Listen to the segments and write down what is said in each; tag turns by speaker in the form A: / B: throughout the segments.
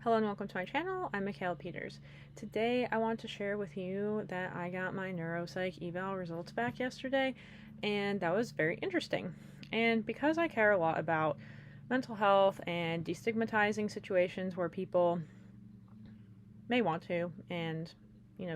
A: Hello and welcome to my channel. I'm Michaela Peters. Today I want to share with you that I got my neuropsych eval results back yesterday, and that was very interesting. And because I care a lot about mental health and destigmatizing situations where people may want to and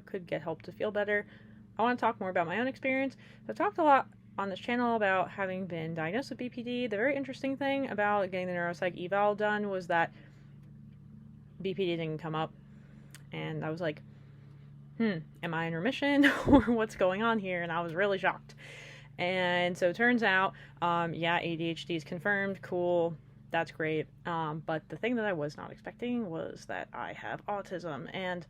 A: could get help to feel better, I want to talk more about my own experience. So I've talked a lot on this channel about having been diagnosed with BPD. The very interesting thing about getting the neuropsych eval done was that BPD didn't come up, and I was like, am I in remission or what's going on here? And I was really shocked. And so it turns out, ADHD is confirmed. Cool. That's great. But the thing that I was not expecting was that I have autism. And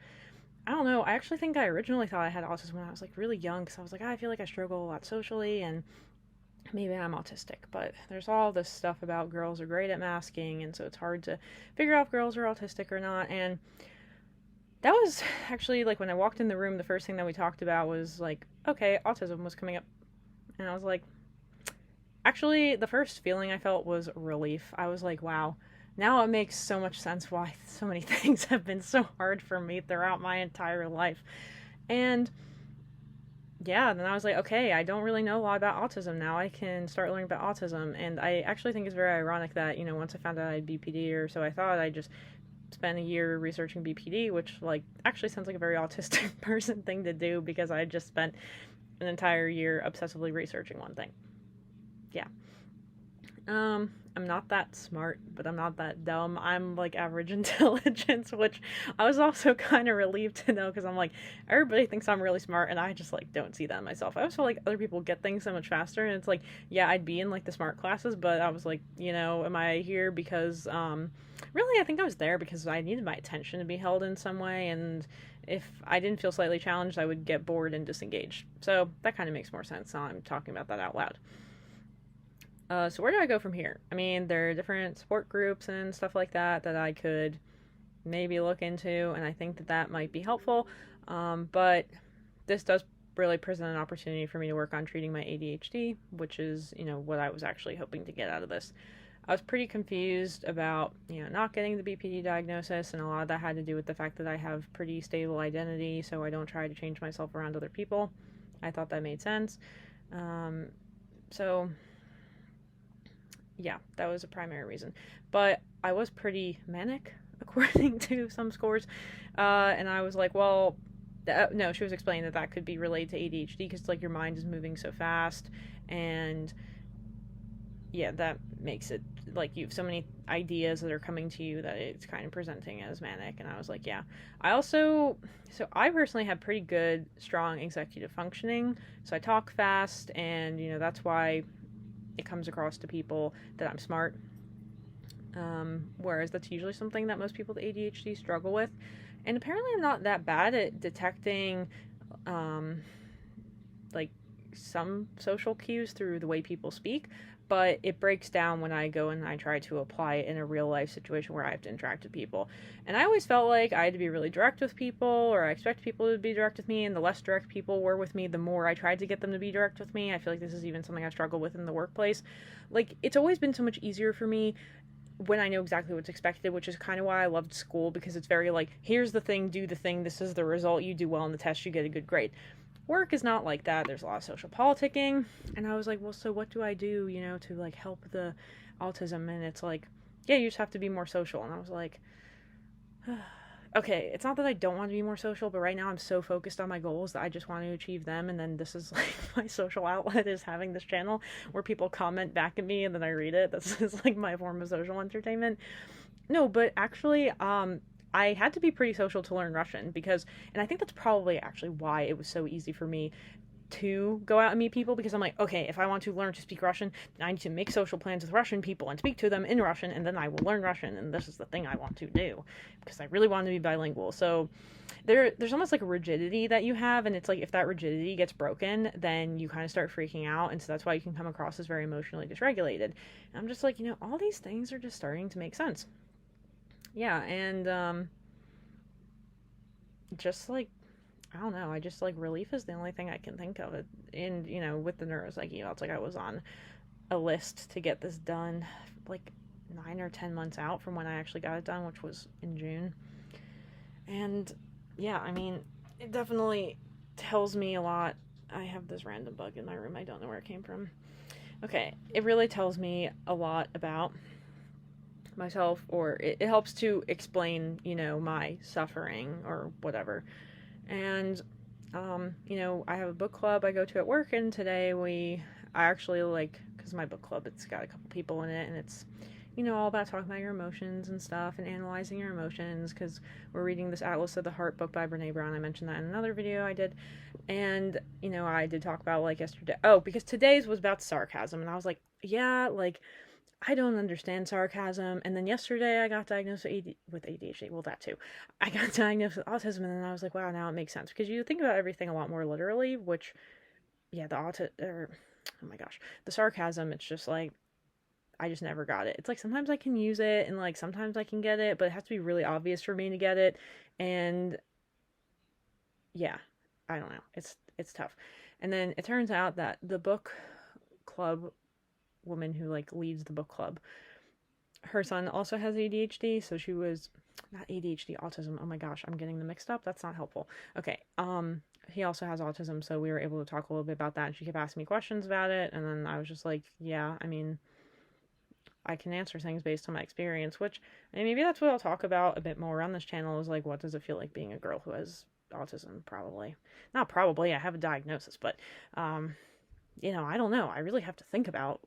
A: I don't know, I actually think I originally thought I had autism when I was like really young, because I was like, I feel like I struggle a lot socially and maybe I'm autistic. But there's all this stuff about girls are great at masking, and so it's hard to figure out if girls are autistic or not. And that was actually like when I walked in the room, the first thing that we talked about was like, okay, autism was coming up. And I was like, actually, the first feeling I felt was relief. I was like, wow, now it makes so much sense why so many things have been so hard for me throughout my entire life. And yeah, then I was like, okay, I don't really know a lot about autism now. I can start learning about autism. And I actually think it's very ironic that, once I found out I had BPD, or so I thought, I just spent a year researching BPD, which, like, actually sounds like a very autistic person thing to do, because I just spent an entire year obsessively researching one thing. Yeah. I'm not that smart, but I'm not that dumb. I'm like average intelligence, which I was also kind of relieved to know, because I'm like, everybody thinks I'm really smart, and I just like don't see that myself. I always feel like other people get things so much faster, and it's like, yeah, I'd be in like the smart classes, but I was like, am I here because, really, I think I was there because I needed my attention to be held in some way, and if I didn't feel slightly challenged, I would get bored and disengaged. So that kind of makes more sense now I'm talking about that out loud. So where do I go from here? I mean, there are different support groups and stuff like that that I could maybe look into, and I think that that might be helpful. But this does really present an opportunity for me to work on treating my ADHD, which is, what I was actually hoping to get out of this. I was pretty confused about, not getting the BPD diagnosis, and a lot of that had to do with the fact that I have pretty stable identity, so I don't try to change myself around other people. I thought that made sense. So yeah, that was a primary reason. But I was pretty manic, according to some scores. And I was like, well, no, she was explaining that that could be related to ADHD, because like your mind is moving so fast, and yeah, that makes it like you have so many ideas that are coming to you that it's kind of presenting as manic. And I was like, yeah. I personally have pretty good, strong executive functioning. So I talk fast, and that's why it comes across to people that I'm smart. Whereas that's usually something that most people with ADHD struggle with. And apparently I'm not that bad at detecting like some social cues through the way people speak, but it breaks down when I go and I try to apply it in a real life situation where I have to interact with people. And I always felt like I had to be really direct with people, or I expect people to be direct with me, and the less direct people were with me, the more I tried to get them to be direct with me. I feel like this is even something I struggle with in the workplace. Like, it's always been so much easier for me when I know exactly what's expected, which is kind of why I loved school, because it's very like, here's the thing, do the thing, this is the result, you do well on the test, you get a good grade. Work is not like that. There's a lot of social politicking. And I was like, well, so what do I do, to like help the autism? And it's like, yeah, you just have to be more social. And I was like, okay, it's not that I don't want to be more social, but right now I'm so focused on my goals that I just want to achieve them. And then this is like my social outlet is having this channel where people comment back at me and then I read it. This is like my form of social entertainment. No, but actually, I had to be pretty social to learn Russian, because, and I think that's probably actually why it was so easy for me to go out and meet people, because I'm like, okay, if I want to learn to speak Russian, I need to make social plans with Russian people and speak to them in Russian, and then I will learn Russian, and this is the thing I want to do, because I really want to be bilingual. So there's almost like a rigidity that you have, and it's like, if that rigidity gets broken, then you kind of start freaking out, and so that's why you can come across as very emotionally dysregulated. And I'm just like, all these things are just starting to make sense. Yeah, and just like, I don't know, I just like, relief is the only thing I can think of. It, and with the neuropsych, it's like I was on a list to get this done like 9 or 10 months out from when I actually got it done, which was in June. And yeah, I mean, it definitely tells me a lot. I have this random bug in my room. I don't know where it came from. Okay, it really tells me a lot about myself, or it helps to explain, my suffering or whatever. And, I have a book club I go to at work, and today I actually because my book club, it's got a couple people in it, and it's, all about talking about your emotions and stuff and analyzing your emotions, because we're reading this Atlas of the Heart book by Brene Brown. I mentioned that in another video I did. And, I did talk about, yesterday. Oh, because today's was about sarcasm, and I was like, yeah, I don't understand sarcasm. And then yesterday I got diagnosed with ADHD. Well, that too. I got diagnosed with autism, and then I was like, wow, now it makes sense. Because you think about everything a lot more literally, which, yeah, oh my gosh, the sarcasm, it's just like, I just never got it. It's like sometimes I can use it, and sometimes I can get it, but it has to be really obvious for me to get it. And yeah, I don't know. It's tough. And then it turns out that the book club woman who leads the book club, her son also has ADHD, so she was not ADHD, autism. Oh my gosh, I'm getting them mixed up. That's not helpful. Okay. He also has autism, so we were able to talk a little bit about that, and she kept asking me questions about it, and then I was just like, yeah, I mean, I can answer things based on my experience, which, and maybe that's what I'll talk about a bit more on this channel, is what does it feel like being a girl who has autism? Probably. Not probably, I have a diagnosis, but I don't know. I really have to think about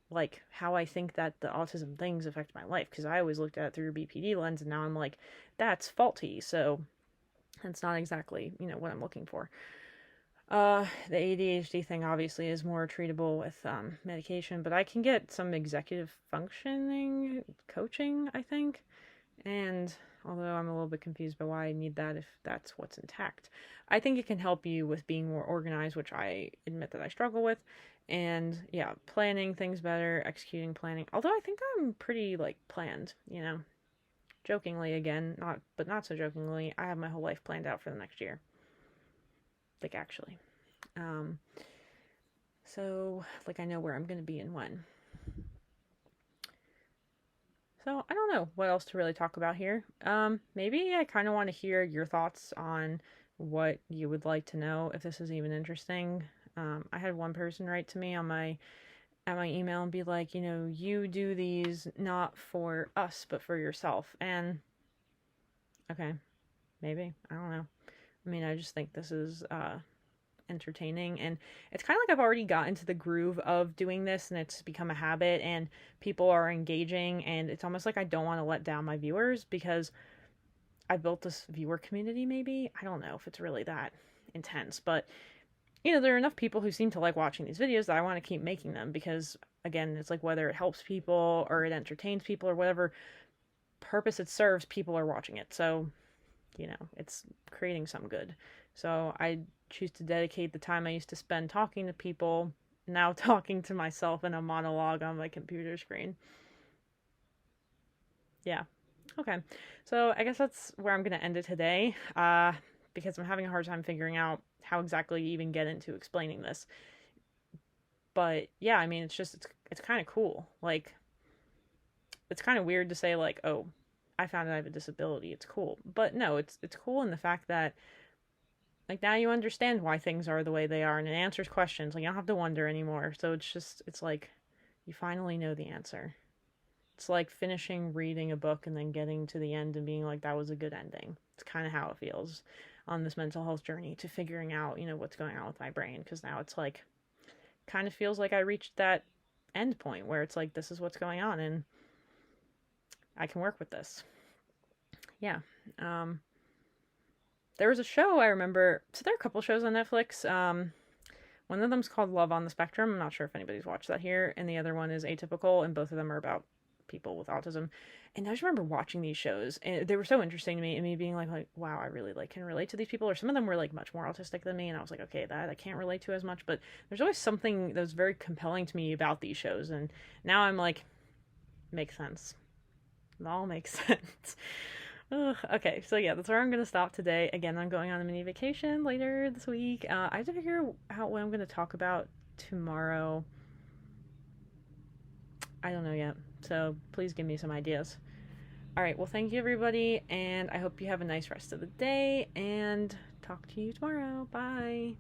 A: how I think that the autism things affect my life, because I always looked at it through a BPD lens, and now I'm like, that's faulty. So that's not exactly, what I'm looking for. The ADHD thing obviously is more treatable with medication, but I can get some executive functioning coaching, I think. And although I'm a little bit confused by why I need that if that's what's intact, I think it can help you with being more organized, which I admit that I struggle with. And yeah, planning things better, executing planning. Although I think I'm pretty planned, jokingly again, not so jokingly. I have my whole life planned out for the next year. Actually. So I know where I'm going to be and when. So I don't know what else to really talk about here. Maybe I kind of want to hear your thoughts on what you would like to know, if this is even interesting. I had one person write to me at my email and be like, you do these not for us, but for yourself. And okay, maybe, I don't know. I mean, I just think this is entertaining, and it's kind of I've already got into the groove of doing this, and it's become a habit, and people are engaging, and it's almost I don't want to let down my viewers, because I built this viewer community. Maybe, I don't know if it's really that intense, but there are enough people who seem to like watching these videos that I want to keep making them, because again, it's whether it helps people or it entertains people or whatever purpose it serves, people are watching it. So it's creating some good. So I choose to dedicate the time I used to spend talking to people, now talking to myself in a monologue on my computer screen. Yeah. Okay. So I guess that's where I'm going to end it today, because I'm having a hard time figuring out how exactly you even get into explaining this. But yeah, I mean, it's kind of cool. It's kind of weird to say oh, I found out I have a disability. It's cool. But no, it's cool in the fact that now you understand why things are the way they are, and it answers questions. You don't have to wonder anymore. So it's you finally know the answer. It's like finishing reading a book and then getting to the end and being like, that was a good ending. It's kind of how it feels on this mental health journey to figuring out, what's going on with my brain. Because now it's kind of feels like I reached that end point where it's this is what's going on, and I can work with this. Yeah. There was a show I remember. So there are a couple shows on Netflix. One of them's called Love on the Spectrum. I'm not sure if anybody's watched that here. And the other one is Atypical, and both of them are about people with autism. And I just remember watching these shows, and they were so interesting to me, and me being like wow, I really can relate to these people. Or some of them were much more autistic than me, and I was like, okay, that I can't relate to as much. But there's always something that was very compelling to me about these shows, and now I'm makes sense. It all makes sense. Okay, so yeah, that's where I'm going to stop today. Again, I'm going on a mini vacation later this week. I have to figure out what I'm going to talk about tomorrow. I don't know yet. So please give me some ideas. All right, well, thank you, everybody, and I hope you have a nice rest of the day, and talk to you tomorrow. Bye.